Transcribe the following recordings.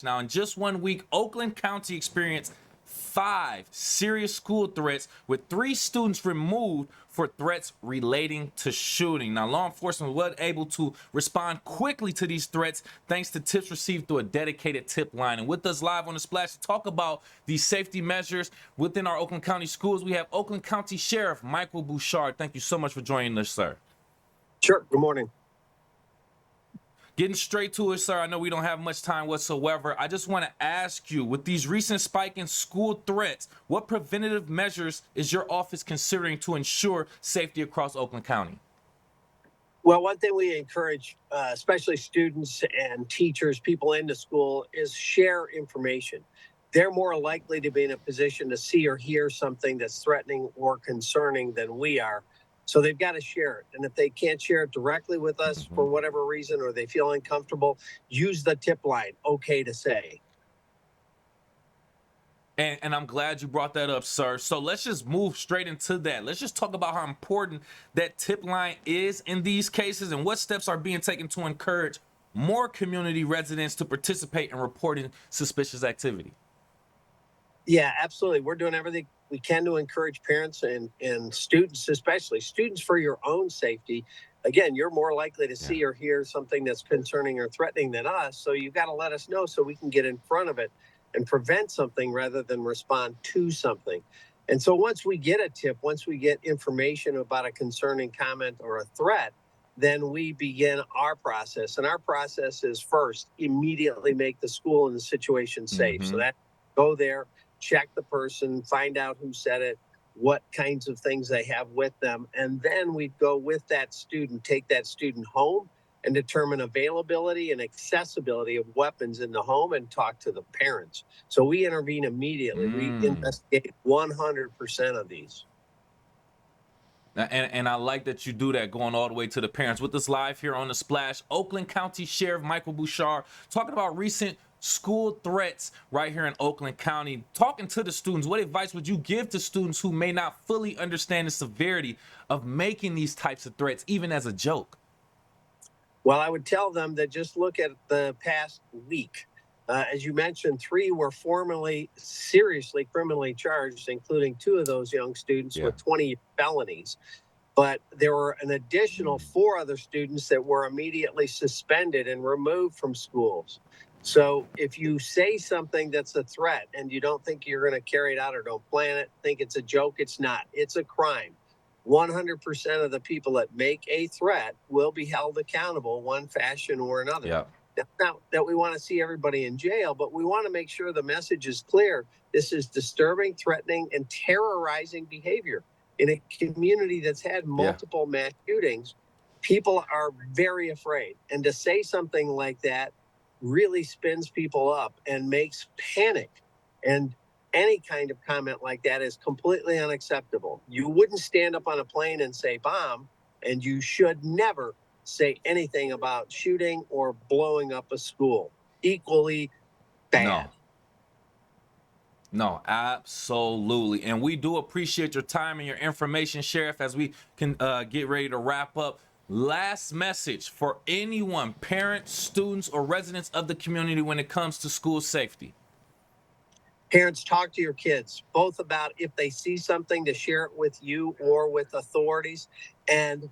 Now, in just 1 week, Oakland County experienced 5 serious school threats, with 3 students removed for threats relating to shooting. Now, law enforcement was able to respond quickly to these threats thanks to tips received through a dedicated tip line. And with us live on the Splash to talk about these safety measures within our Oakland County schools, we have Oakland County Sheriff Michael Bouchard. Thank you so much for joining us, sir. Sure. Good morning. Getting straight to it, sir. I know we don't have much time whatsoever. I just want to ask you, with these recent spike in school threats, what preventative measures is your office considering to ensure safety across Oakland County? Well, one thing we encourage, especially students and teachers, people in the school, is share information. They're more likely to be in a position to see or hear something that's threatening or concerning than we are. So they've got to share it. And if they can't share it directly with us for whatever reason, or they feel uncomfortable, use the tip line, okay to say. And I'm glad you brought that up, sir. So let's just move straight into that. Let's just talk about how important that tip line is in these cases and what steps are being taken to encourage more community residents to participate in reporting suspicious activity. Yeah, absolutely. We're doing everything we can to encourage parents and students, especially students, for your own safety. Again, you're more likely to see or hear something that's concerning or threatening than us. So you've got to let us know so we can get in front of it and prevent something rather than respond to something. And so once we get a tip, once we get information about a concerning comment or a threat, then we begin our process. And our process is first, immediately make the school and the situation safe. So that go there, check the person, find out who said it, what kinds of things they have with them. And then we'd go with that student, take that student home and determine availability and accessibility of weapons in the home and talk to the parents. So we intervene immediately. We investigate 100% of these. And I like that you do that, going all the way to the parents. With us live here on The Splash, Oakland County Sheriff Michael Bouchard, talking about recent school threats right here in Oakland County. Talking to the students, what advice would you give to students who may not fully understand the severity of making these types of threats, even as a joke? Well, I would tell them that just look at the past week. As you mentioned, 3 were formally, seriously criminally charged, including 2 of those young students with 20 felonies. But there were an additional 4 other students that were immediately suspended and removed from schools. So if you say something that's a threat and you don't think you're going to carry it out or don't plan it, think it's a joke, it's not. It's a crime. 100% of the people that make a threat will be held accountable one fashion or another. Yeah. Not that we want to see everybody in jail, but we want to make sure the message is clear. This is disturbing, threatening, and terrorizing behavior. In a community that's had multiple mass shootings, people are very afraid. And to say something like that really spins people up and makes panic. And any kind of comment like that is completely unacceptable. You wouldn't stand up on a plane and say bomb, and you should never say anything about shooting or blowing up a school. Equally bad. No, absolutely. And we do appreciate your time and your information, Sheriff, as we can get ready to wrap up. Last message for anyone, parents, students, or residents of the community when it comes to school safety. Parents, talk to your kids, both about if they see something, to share it with you or with authorities, and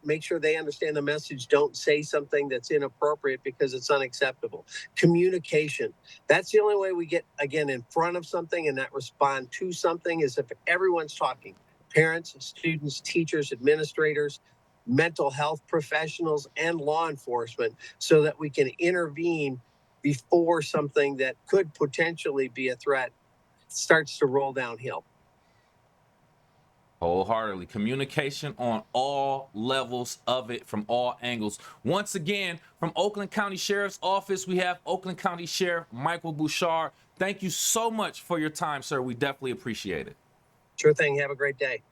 make sure they understand the message. Don't say something that's inappropriate because it's unacceptable. Communication. That's the only way we get, again, in front of something and not respond to something, is if everyone's talking. Parents, students, teachers, administrators, mental health professionals, and law enforcement, so that we can intervene before something that could potentially be a threat starts to roll downhill. Wholeheartedly. Communication on all levels of it, from all angles. Once again, from Oakland County Sheriff's Office, we have Oakland County Sheriff Michael Bouchard. Thank you so much for your time, sir. We definitely appreciate it. Sure thing. Have a great day.